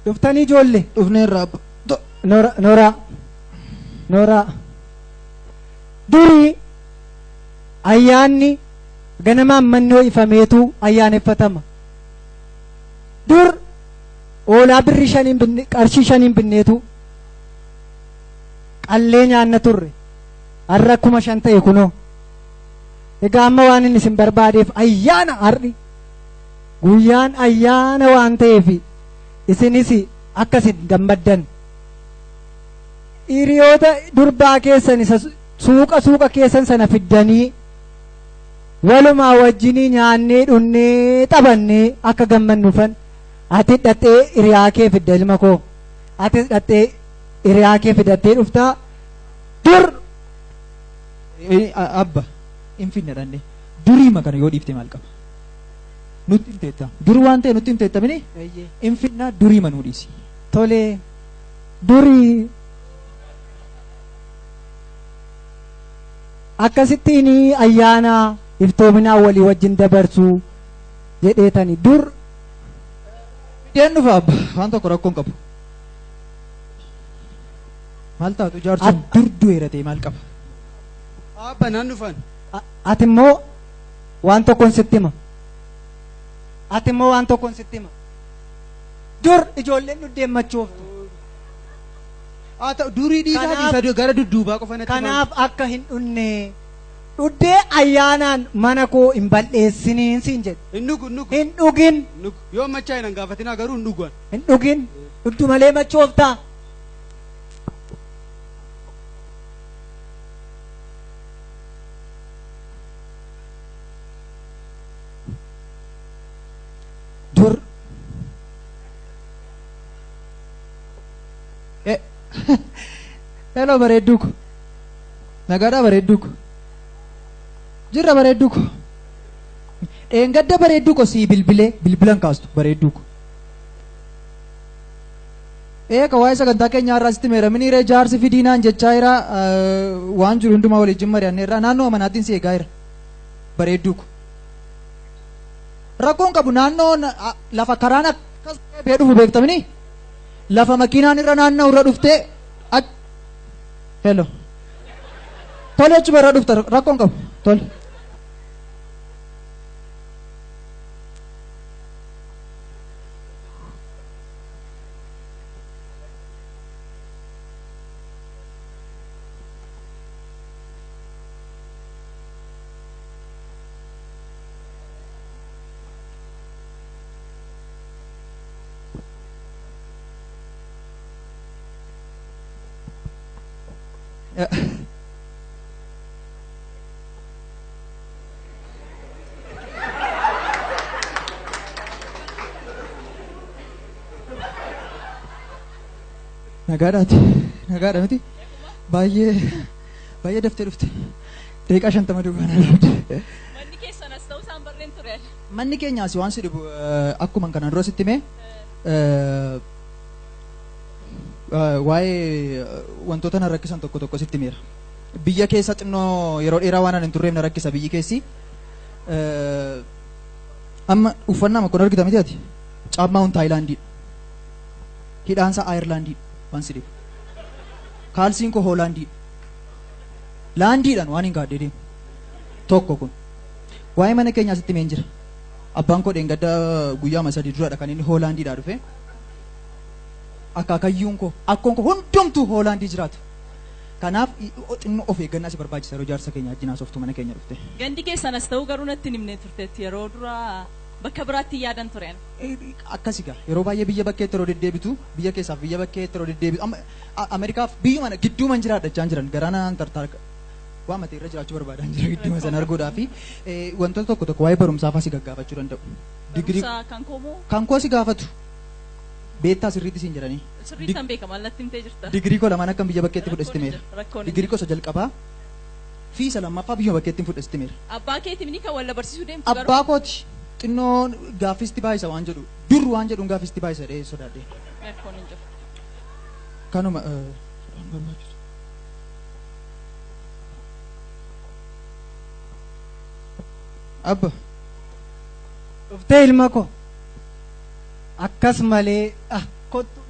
Dhuftanii ijoollee. Dhufneerra abba. Nooraa. Durii ayyaanni ganamaan mannoo ifameetu ayyaaneffatama. Dur oolaa birrii qarshii 5 binneetu qallee nyaanna turre. Har'a 5,000 ta'e kunoo. Egaa amma waan inni isin barbaadeef ayyaana har'i. Guyyaan ayyaana waan ta'eef isinis akkasin gammaddan. Hiriyoota durbaa keessan isa suuqa keessan sana fiddanii walumaa wajjinii nyaannee dhunnee taphannee akka gammannufan ati hidhattee hiriyaa kee fidda ilma koo. Ati hidhattee hiriyaa kee fidattee dhuftaa dur. Abba hin finne dhanne durii makana yoo dhiifte maal qaba? Nutti himteetta. Durii waan ta'e nutti himteetta mini? Hin finna durii manuu dhiisi. Tolee durii akkasittiin ayyaana iftoominaa walii wajjin dabarsuu jedheetani dur. Fideen dhufa abba waan tokko rakkoon qabu. Maal taatu jaarson dur du'eeratee maal qaba? Abba naan dhufan. Ati immoo waan tokkoon sitti hima. Dur ijoolleen dhuddeemmachooftu. Durii dhiisaa gara dudduubaa qofa natti. Kanaaf akka hin dhunne dhuddee ayyaanaan mana koo hin balleessiniin siin jedhe. Hin dhugin. Yoo machaa hin gaafatinaa garuu hin dhugan. Hin dhugin. Dhuddu malee machooftaa. Dur. Hello bareedduuko. Nagaadhaa bareedduuko. Jirra bareedduuko. Dheengadda bareedduuko sii bilbilan kaastu bareedduuko. Eeka waa'ee sagantaa keenyaa irraa sitti meeramini ree jaarsi fidiinaan jechaa jira waan jiru hundumaa waliin mari'annee irraa naannoo amanaatiin si eegaa jira bareedduuko. Rakkoon qabu naannoo lafa karaan akkas bee dhufu beektamini lafa makiinaan irra naannoo irra dhuftee hello tole achuma irra dhufta rakkoon qabu tole. Nagaadha miti baay'ee daftee dhufte daqiiqaa 50 duubaan argamte. Manni keessan as ta'uu isaan barreen ture. Manni keenyaas waan si dhibu akkuma kanaan dura sitti himee waa'ee wantoota na rakkisan tokko sitti himeera. Biyya keessa xinnoo yeroo dheeraa waan hin turreef na rakkisa biyyi keessi. Amma uffannaa makkoon argita miti ati caammaa hun Taayilaandii hidhaansa Ayirlaandii waan si dhibu. Kaalsiin koo Hoolaandii laandiidhaan waan hin gaadhee deemu tokko kun waa'ee mana keenyaa sitti himeen jira. Abbaan koo dheengadda guyyaa 3 duraadha kan inni Hoolaandiidhaa dhufe. Akaakayyuun koo akkoon koo hundumtuu Hoolaandii jiraatu. Kanaaf xinnoo of eeggannaa si barbaachisa yeroo jaarsa keenya wajjin haasoftu mana keenya dhufte. Gandi keessan as ta'uu garuu natti himnee turteetti yeroo dura bakka biraatti yaadan tureen. Akkasi gaa yeroo baay'ee biyya bakkeetti yeroo deddeebitu biyya keessaaf biyya bakkeetti yeroo deddeebitu Ameerikaaf biyyuma gidduu man jiraadhachaa jiran garaanaan tartaarka waan matee irra jiraachuu barbaadan jira gidduma sana arguudhaa fi wantoota tokko waa'ee barumsaaf asi gaggaafachuu danda'u. Digirii kan koo si gaafatu beektaa sirriitti siin jedhanii. Sirriittan beekama allatti himtee jirta. Digirii koo lamaan akkan biyya bakkeetti fudhestimeera. Digirii koo isa jalqabaa fi isa lammaffaa biyya bakkeetti fudhestimeera. Abbaa keetiin ni kan walla barsiisuu deemtu garuu. Abbaa kooti xinnoo gaaffisti baay'isa waan jedhu dur waan jedhuun gaaffisti baay'isa dhee sodaadhee. Rakkoon hin jiru. Kanuma abba. Dhuftee ilma koo akkas malee kottu.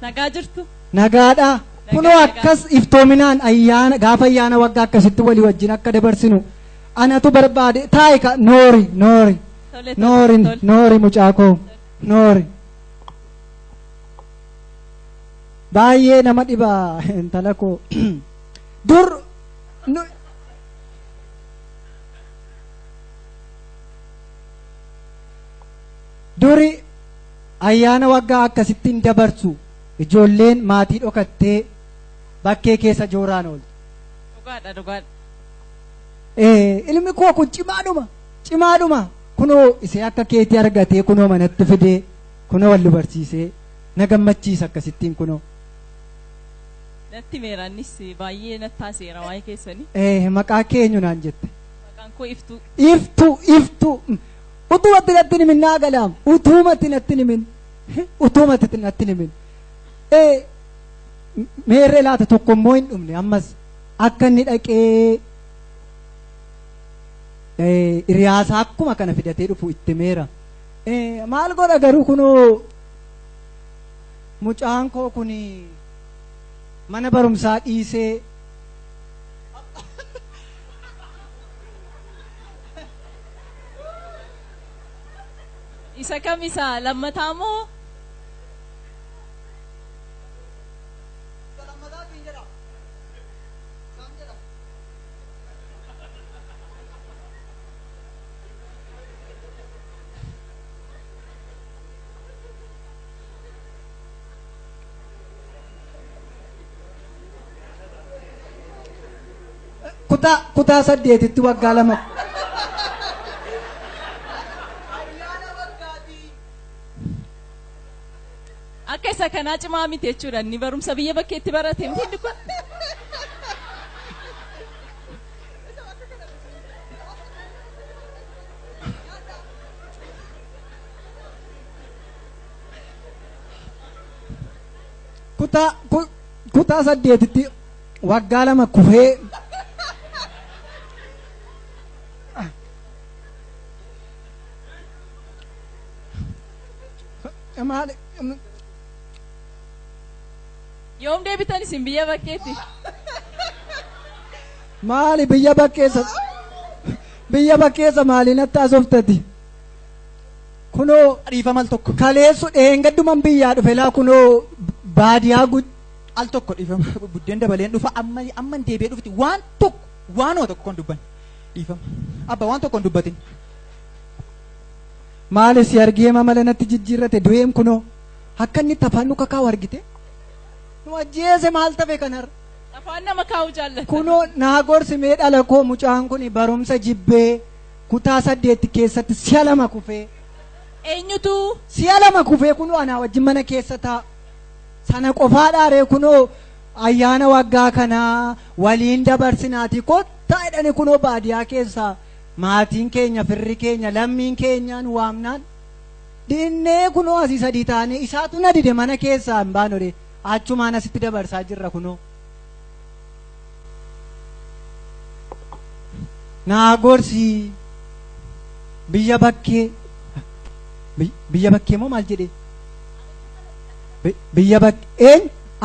Nagaa jirtu. Nagaadha. Kunoo nagaa. akkas iftoominaan ayyaana gaafa ayyaana waggaa akkasitti walii wajjin akka dabarsinu anatu barbaade taa'ika noori noori Tole, tole, noori tole. noori mucaakoo noori. Baay'ee nama dhibaa intala koo dur nu- duri ayyaana waggaa akkasittiin dabarsu ijoolleen maatii dhokattee bakkee keessa jooraan ooltu. Dhugaadha dhugaadha. Ilmi koo kun cimaadhuma kunoo isee akka keetii argatee kunoo manatti fidee kunoo wal barsiisee na gammachiisa akkasittiin kunoo. Natti meeraannis baay'ee natti haaseera waa'ee keessanii. Maqaa keenyu naan jette. Maqaan koo iftuu. Iftu utumatti natti himin naa galaam utumatti natti himin utumatti natti himin. Meerree laata tokko immoo hin dhumne ammas akka inni dhaqee hiriyaasaa akkuma kana fidatee dhufu itti meera. Maal godha garuu kunoo mucaan koo kun mana barumsaa dhiisee Isa kam isa lammataa moo? kutaa saddeetitti waggaa lama. Akka isa kanaa cimaa miti jechuudha. Inni barumsa biyya bakkeetti barate miti inni kun. Kutaa saddeetitti waggaa lama kufee maali Yoom deebitan isin biyya bakkeetti? maali biyya bakkeessa maali natti asoftati kunoo Dhiifamal tokko. kaleessu dheengadduman biyyaa dhufe laa kunoo baadiyaa Al tokko dhiifama. Buddeen dabaleen dhufa amman deebi'ee dhufti waan tokko waanoo tokko kan dubban. Dhiifama. Abba waan tokko hin dubbatin. maali si argee mamala natti jijjiirrate du'eem kunoo akka inni tafaan nu kakaa'u argite nu ajjeese maal tafe kanarra Afaan nama kaa'u jaallata. kunoo naa gorsi mee dhala koo mucaan kun barumsa jibbee kutaa saddeetti keessatti si'a lama kufee Eenyutu? si'a lama kufee kunoo anaa wajjin mana keessa taa sana qofaa dhaaree kunoo ayyaana waggaa kanaa waliin dabarsinaati kottaa jedhani kunoo baadiyaa keessaa maatiin keenya firri keenya lammiin keenyaan waamnaan dinnee kunoo asii sadii taane isaatu na dide mana keessaa hin baanore achumaan asitti dabarsaa jirra kunoo naa gorsi biyya bakkee moo maal jedhee biyya bakkee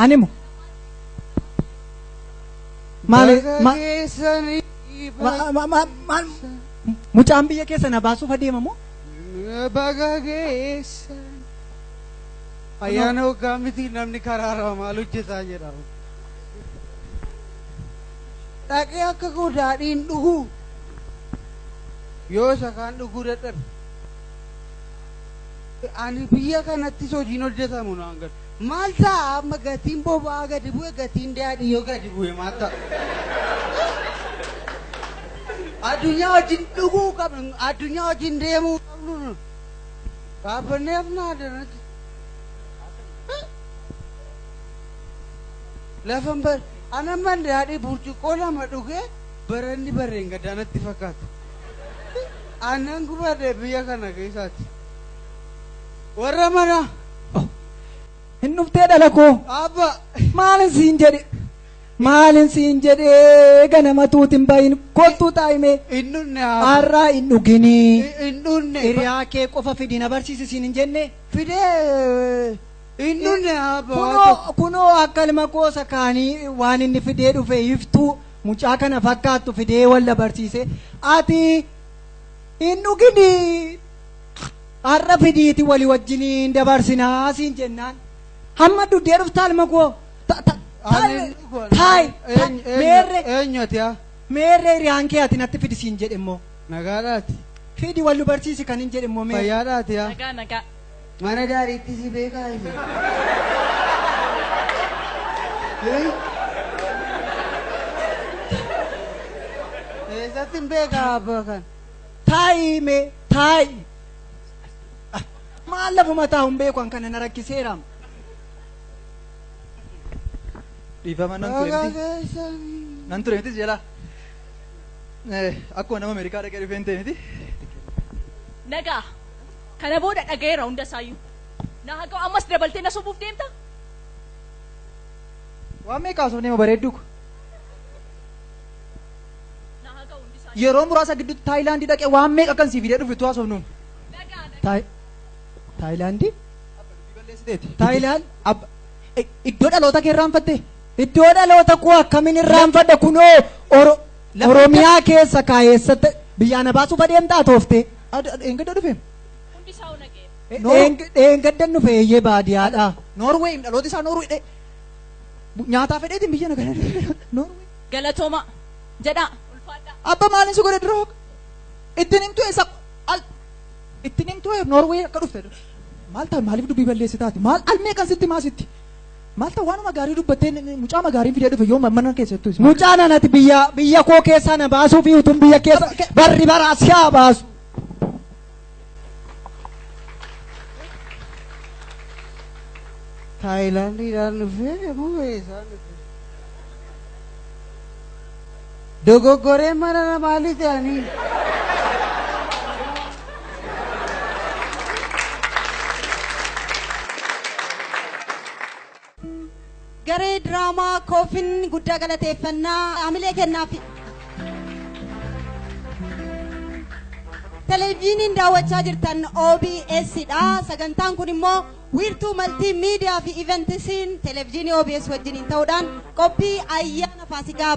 animu maali mucaan biyya keessa na baasuuf adeema moo Baga geessan. Ayyaana waggaa miti namni karaarraa maal hojjetaa jedhamu. Dhaqee akka godaadhiin dhugu. Yoo isa kaan dhuguu dadhabe. Ani biyya kanattis hojiin hojjetamu naan gad. Maal ta'a amma gatiin boba'aa gadi bu'e gatiin daadhii yoo gadi bu'e maal ta'a? Addunyaa wajjin dhuguu qabnu addunyaa wajjin deemuu qabnu. Kaabbanneef naa danatti. Lafan bar anamman daadhii burcuqqoo lama dhugee baranni barreen gadaanatti fakkaata. Aannan gubadde biyya kana keessaati. Warra mana hin dhuftee dhala koo abba maalin siin jedhe maalin siin jedhee ganama tuutin bayin kottuu taa'ime Innunne haa. har'aa hin dhuginii Innunne. hiriyaa kee qofa fidi na barsiisi siin hin jenne Fidee. Innunne haa. kunoo akka ilma goosa kaanii waan inni fidee dhufe iftuu mucaa kana fakkaattu fidee walla barsiise ati hin dhuginii har'a fidiiti walii wajjiniin dabarsinaa siin jennaan hamma duddee dhuftaa ilma goo taay meerre Eenyuti haa. meerre hiriyaan kee ati natti fidi siin jedhe immoo Nagaadhaati. fidi wallu barsiisi kan hin jedhe immoo mee Fayyaadhaati haa. Nagaa nagaa. Mana daariitti si beekaa inni. Eessatti hin beekaa abbaa kan? taayi mee taayi maal lafuma taa'uun beeku an kana na rakkiseeraam Dhiifama nan ture miti. Nan ture miti jala. Akkuma nama Ameerikaa dhaqee dhufeen ta'e miti. Nagaa. Kana booda dhagayeera hunda isaayyuu. Na haa ga'u ammas dabaltee na sobuuf deemta? Waan meeqa haasofne nama bareedduu ko. Na haa ga'u hundi isaayyuu. Yeroo muraasa gidduutti Taayilaandii dhaqee waan meeqa kan sii fidee dhufetu haasofnu. Nagaa nagaa. taayilaandii Balleessiteeti. taayilaand Iddoo dhaloota kee irraanfattee. iddoo dhaloota koo akkamiin irraanfadha kunoo oromiyaa keessa kaayeessatti biyyaa na baasuuf adeemtaa toofte Eengada dhufee. Hundi isaa hoo nagee. dheengaddan dhufe eeyyee baadiyyaadha Noorweey dhaloota isaa Noorweey nyaataa fedheetiin biyya nagaa. Noorweey. Galatooma. Jedhaa. Ulfaadhaa. Abba maaliin si godhe diroo? Ittiin himtu eessa? Ittiin himtu Noorweey akka dhufte. Maal ta'a maaliif dubbii balleessitaati? Maal almee kan sitti maasitti? Maal ta'a waanuma gaarii dubbattee mucaa magaarii fidee dhufe yoo mana keessattuu. mucaan anati biyya koo keessaa na baasuu fi utuun biyya keessa barri baraas yaa baasu. Taayilaandiidhaan dhufee moo eessaan dhufe? Dogoggoree mana namaalii ta'anii. Garee diraamaa koofin guddaa galateeffannaa hamilee kennaaf. Televezyiiniin daawwachaa jirtan OBS dha. Sagantaan kun immoo wiirtuu maltii miidiyaa fi iventisiin televezyiinii OBS wajjiniin ta'uudhaan qophii ayyaana Faasikaa